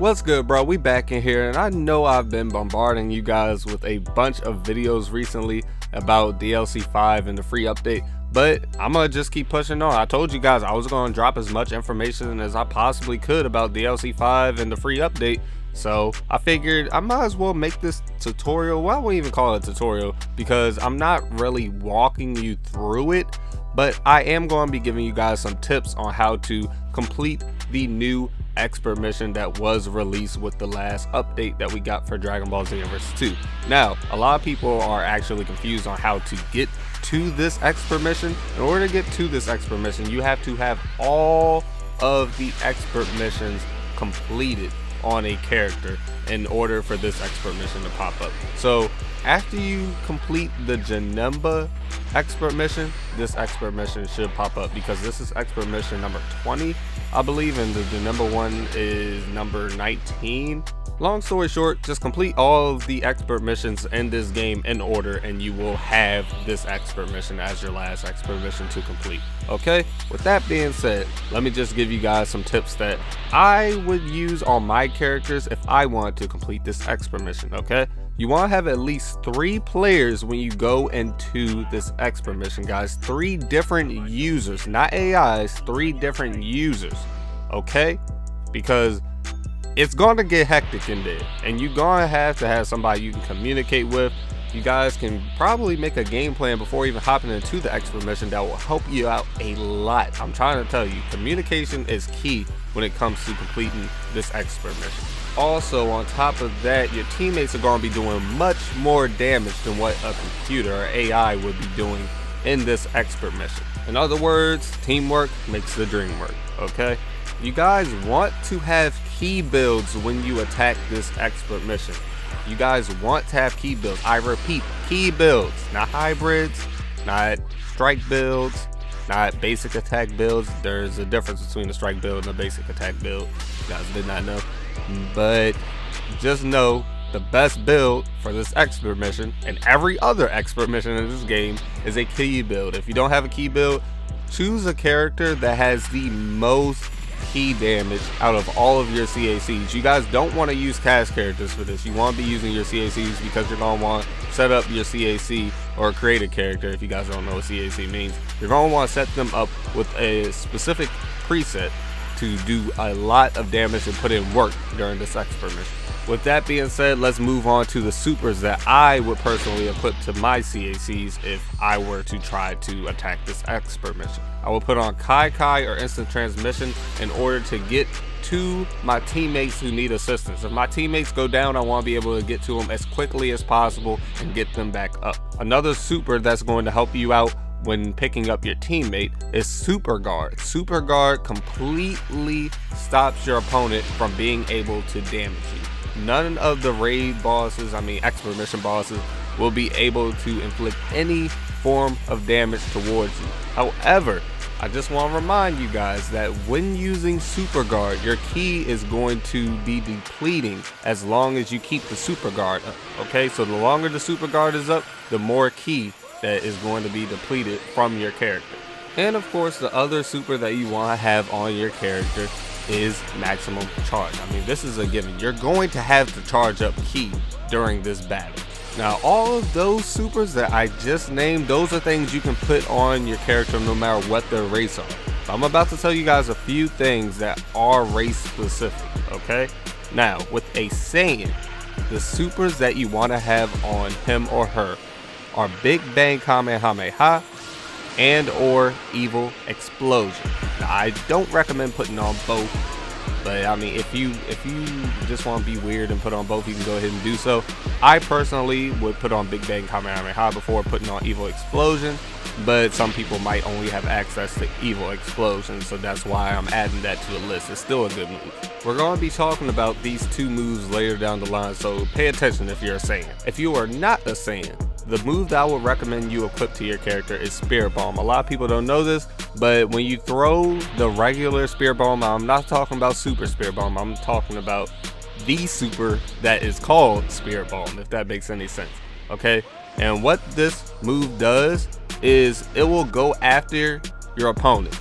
What's good, bro? We back in here, and I know I've been bombarding you guys with a bunch of videos recently about DLC 5 and the free update, but I'm gonna just keep pushing on. I told you guys I was gonna drop as much information as I possibly could about DLC 5 and the free update, so I figured I might as well make this tutorial. Well, I won't even call it a tutorial because I'm not really walking you through it, but I am going to be giving you guys some tips on how to complete the new expert mission that was released with the last update that we got for Dragon Ball Xenoverse 2. Now, a lot of people are actually confused on how to get to this expert mission. In order to get to this expert mission, you have to have all of the expert missions completed on a character in order for this expert mission to pop up. So after you complete the Janemba expert mission, this expert mission should pop up because this is expert mission number 20, I believe, and the number one is number 19. Long story short, just complete all of the expert missions in this game in order and you will have this expert mission as your last expert mission to complete. Okay, with that being said, let me just give you guys some tips that I would use on my characters if I wanted to complete this expert mission. Okay, you want to have at least 3 players when you go into this expert mission, guys. 3 different users, not AIs, 3 different users. Okay, because it's going to get hectic in there and you're going to have somebody you can communicate with. You guys can probably make a game plan before even hopping into the expert mission that will help you out a lot. I'm trying to tell you, communication is key when it comes to completing this expert mission. Also, on top of that, your teammates are going to be doing much more damage than what a computer or AI would be doing in this expert mission. In other words, teamwork makes the dream work. Okay, you guys want to have key builds when you attack this expert mission. You guys want to have key builds. I repeat, key builds, not hybrids, not strike builds, not basic attack builds. There's a difference between a strike build and a basic attack build. You guys did not know, but just know the best build for this expert mission and every other expert mission in this game is a key build. If you don't have a key build, choose a character that has the most key damage out of all of your CACs. You guys don't want to use cast characters for this. You want to be using your CACs because you're going to want to set up your CAC or create a character. If you guys don't know what CAC means, you're going to want to set them up with a specific preset to do a lot of damage and put in work during this expert mission. With that being said, let's move on to the supers that I would personally equip to my CACs if I were to try to attack this expert mission. I will put on Kai or instant transmission in order to get to my teammates who need assistance. If my teammates go down, I want to be able to get to them as quickly as possible and get them back up. Another super that's going to help you out when picking up your teammate is Super Guard. Super Guard completely stops your opponent from being able to damage you. None of the raid bosses, expert mission bosses, will be able to inflict any form of damage towards you. However, I just want to remind you guys that when using Super Guard, your key is going to be depleting as long as you keep the Super Guard up. Okay, so the longer the Super Guard is up, the more key that is going to be depleted from your character. And of course, the other super that you want to have on your character is maximum charge. This is a given. You're going to have the charge up key during this battle. Now, all of those supers that I just named, those are things you can put on your character no matter what their race are. I'm about to tell you guys a few things that are race specific, okay? Now, with a Saiyan, the supers that you want to have on him or her are Big Bang Kamehameha and or Evil Explosion. Now, I don't recommend putting on both, but if you just want to be weird and put on both, you can go ahead and do so. I personally would put on Big Bang Kamehameha before putting on Evil Explosion, but some people might only have access to Evil Explosion, so that's why I'm adding that to the list. It's still a good move. We're going to be talking about these 2 moves later down the line, so pay attention if you're a Saiyan. If you are not a Saiyan, the move that I would recommend you equip to your character is Spirit Bomb. A lot of people don't know this, but when you throw the regular Spirit Bomb, I'm not talking about Super Spirit Bomb, I'm talking about the super that is called Spirit Bomb, if that makes any sense. Okay, and what this move does is it will go after your opponent,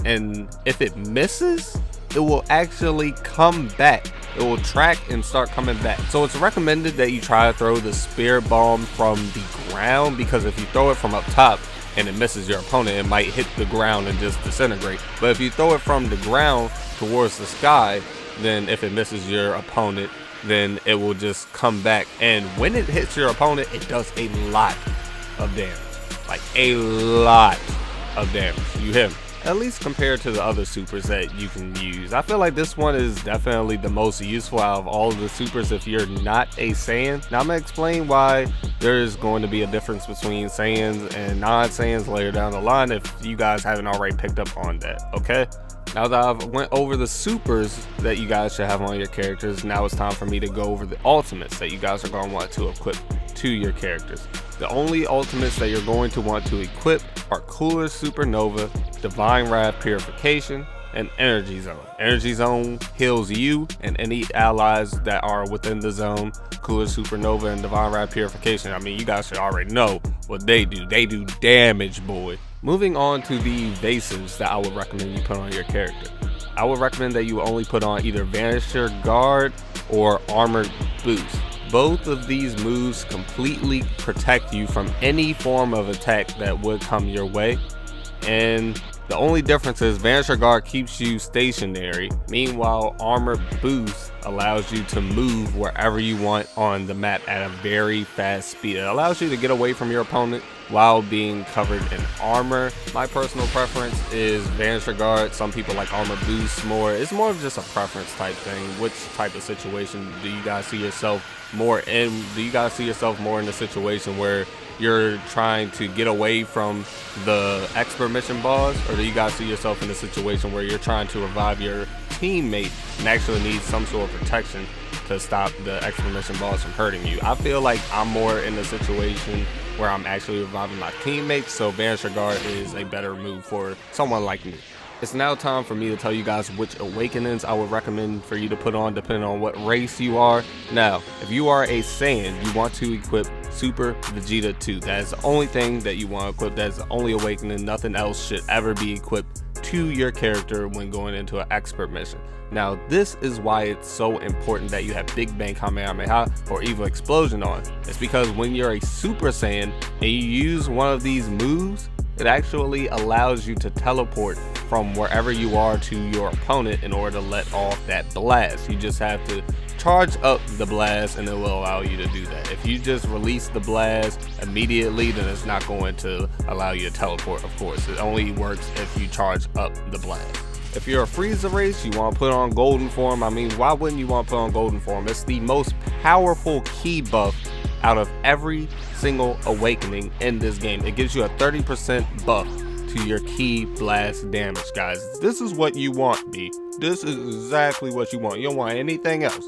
and if it misses, it will actually come back it will track and start coming back. So it's recommended that you try to throw the spirit bomb from the ground, because if you throw it from up top and it misses your opponent, it might hit the ground and just disintegrate. But if you throw it from the ground towards the sky, then if it misses your opponent, then it will just come back. And when it hits your opponent, it does a lot of damage. Like a lot of damage. You hit him. At least compared to the other supers that you can use. I feel like this one is definitely the most useful out of all of the supers if you're not a Saiyan. Now I'm going to explain why there's going to be a difference between Saiyans and non-Saiyans later down the line if you guys haven't already picked up on that, okay? Now that I've went over the supers that you guys should have on your characters, now it's time for me to go over the ultimates that you guys are going to want to equip to your characters. The only ultimates that you're going to want to equip are Cooler Supernova, Divine Wrath Purification, and Energy Zone. Energy Zone heals you and any allies that are within the zone. Cooler Supernova and Divine Wrath Purification, I mean, you guys should already know what they do. They do damage, boy. Moving on to the evasives that I would recommend you put on your character. I would recommend that you only put on either Vanisher Guard or Armored Boost. Both of these moves completely protect you from any form of attack that would come your way. And the only difference is Vanisher Guard keeps you stationary. Meanwhile, Armor Boost allows you to move wherever you want on the map at a very fast speed. It allows you to get away from your opponent while being covered in armor. My personal preference is Vanisher Guard. Some people like Armor Boost more. It's more of just a preference type thing. Which type of situation do you guys see yourself more in? Do you guys see yourself more in the situation where you're trying to get away from the expert mission boss, or do you guys see yourself in a situation where you're trying to revive your teammate and actually need some sort of protection to stop the expert mission boss from hurting you? I feel like I'm more in a situation where I'm actually reviving my teammates, so Vanisher Guard is a better move for someone like me. It's now time for me to tell you guys which awakenings I would recommend for you to put on depending on what race you are. Now, if you are a Saiyan, you want to equip Super Vegeta 2. That is the only thing that you want to equip. That is the only awakening. Nothing else should ever be equipped to your character when going into an expert mission. Now, this is why it's so important that you have Big Bang Kamehameha or Evil Explosion on. It's because when you're a Super Saiyan and you use one of these moves, it actually allows you to teleport from wherever you are to your opponent in order to let off that blast. You just have to charge up the blast and it will allow you to do that. If you just release the blast immediately, then it's not going to allow you to teleport, of course. It only works if you charge up the blast. If you're a Frieza race, you want to put on Golden Form. I mean, why wouldn't you want to put on Golden Form? It's the most powerful ki buff out of every single awakening in this game. It gives you a 30% buff to your ki blast damage, guys. This is what you want, B. This is exactly what you want. You don't want anything else.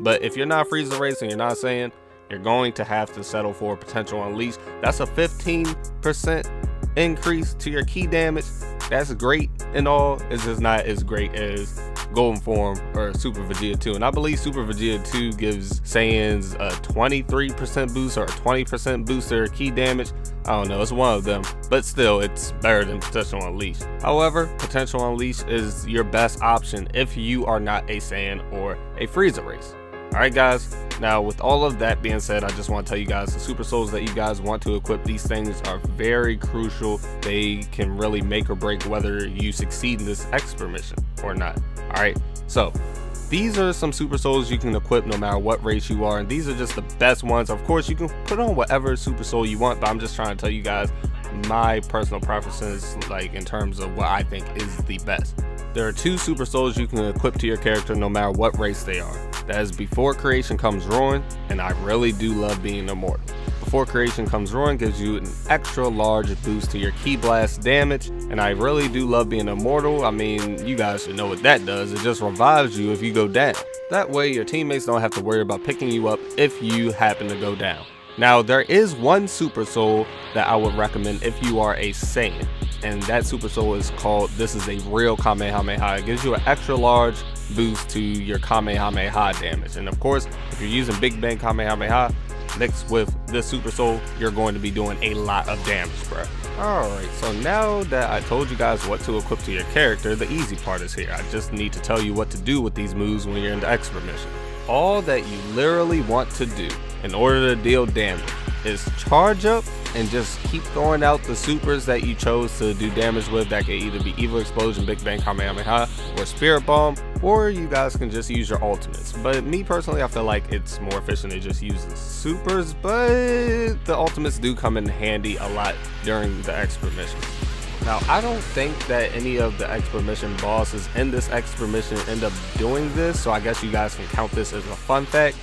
But if you're not Frieza race and you're not Saiyan, you're going to have to settle for Potential Unleash. That's a 15% increase to your ki damage. That's great and all. It's just not as great as Golden Form or Super Vegeta 2. And I believe Super Vegeta 2 gives Saiyans a 23% boost or a 20% boost to their ki damage. I don't know, it's one of them, but still it's better than Potential Unleash. However, Potential Unleash is your best option if you are not a Saiyan or a Frieza race. Alright guys, now with all of that being said, I just want to tell you guys the Super Souls that you guys want to equip. These things are very crucial. They can really make or break whether you succeed in this expert mission or not. Alright, so these are some Super Souls you can equip no matter what race you are, and these are just the best ones. Of course, you can put on whatever Super Soul you want, but I'm just trying to tell you guys my personal preferences, like in terms of what I think is the best. There are 2 Super Souls you can equip to your character no matter what race they are. That is Before Creation Comes Ruin, and I really do love being immortal. Before Creation Comes Ruin gives you an extra large boost to your ki blast damage, and I really do love being immortal. I mean, you guys should know what that does. It just revives you if you go down. That way your teammates don't have to worry about picking you up if you happen to go down. Now, there is one Super Soul that I would recommend if you are a Saiyan, and that Super Soul is called This Is a Real Kamehameha. It gives you an extra large boost to your Kamehameha damage, and of course, if you're using Big Bang Kamehameha mixed with this super soul, you're going to be doing a lot of damage, bro. Alright, so now that I told you guys what to equip to your character, the easy part is here. I just need to tell you what to do with these moves when you're in the expert mission. All that you literally want to do in order to deal damage is charge up and just keep throwing out the supers that you chose to do damage with. That could either be Evil Explosion, Big Bang Kamehameha, or Spirit Bomb, or you guys can just use your ultimates. But me personally, I feel like it's more efficient to just use the supers, but the ultimates do come in handy a lot during the expert mission. Now, I don't think that any of the expert mission bosses in this expert mission end up doing this, so I guess you guys can count this as a fun fact.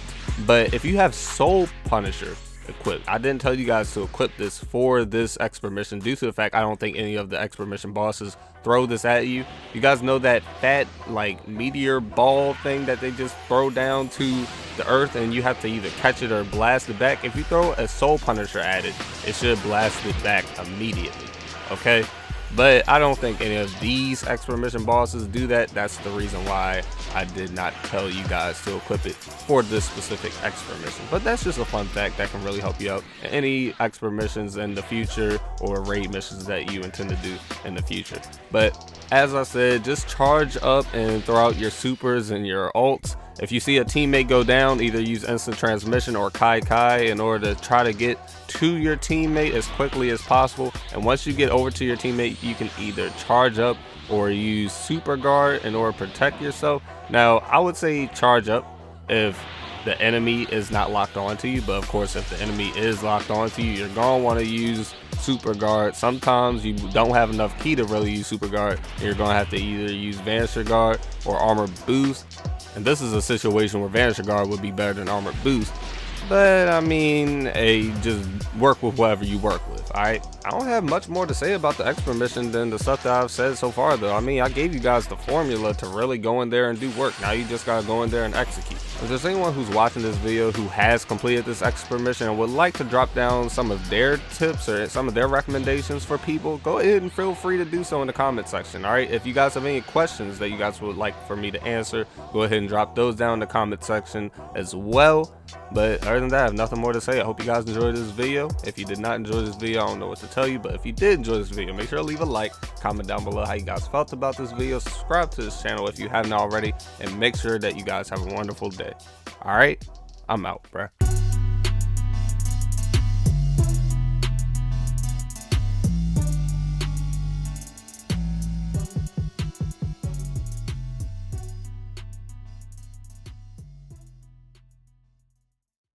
But if you have Soul Punisher equipped, I didn't tell you guys to equip this for this expert mission due to the fact I don't think any of the expert mission bosses throw this at you. You guys know that fat like meteor ball thing that they just throw down to the earth and you have to either catch it or blast it back? If you throw a Soul Punisher at it, it should blast it back immediately, okay? But I don't think any of these expert mission bosses do that. That's the reason why I did not tell you guys to equip it for this specific expert mission. But that's just a fun fact that can really help you out in any expert missions in the future or raid missions that you intend to do in the future. But as I said, just charge up and throw out your supers and your ults. If you see a teammate go down, either use instant transmission or Kai in order to try to get to your teammate as quickly as possible. And once you get over to your teammate, you can either charge up or use super guard in order to protect yourself. Now, I would say charge up if the enemy is not locked onto you, but of course if the enemy is locked onto you, you're gonna want to use super guard. Sometimes you don't have enough key to really use super guard, and you're gonna have to either use Vanisher guard or armor boost. And this is a situation where Vanisher guard would be better than armor boost. But I mean, just work with whatever you work with. Alright, I don't have much more to say about the expert mission than the stuff that I've said so far though. I mean, I gave you guys the formula to really go in there and do work. Now you just gotta go in there and execute. If there's anyone who's watching this video who has completed this expert mission and would like to drop down some of their tips or some of their recommendations for people, go ahead and feel free to do so in the comment section. Alright, if you guys have any questions that you guys would like for me to answer, go ahead and drop those down in the comment section as well. But other than that, I have nothing more to say. I hope you guys enjoyed this video. If you did not enjoy this video, I don't know what to tell you, but if you did enjoy this video, make sure to leave a like, comment down below how you guys felt about this video, subscribe to this channel if you haven't already, and make sure that you guys have a wonderful day. All right, I'm out, bruh.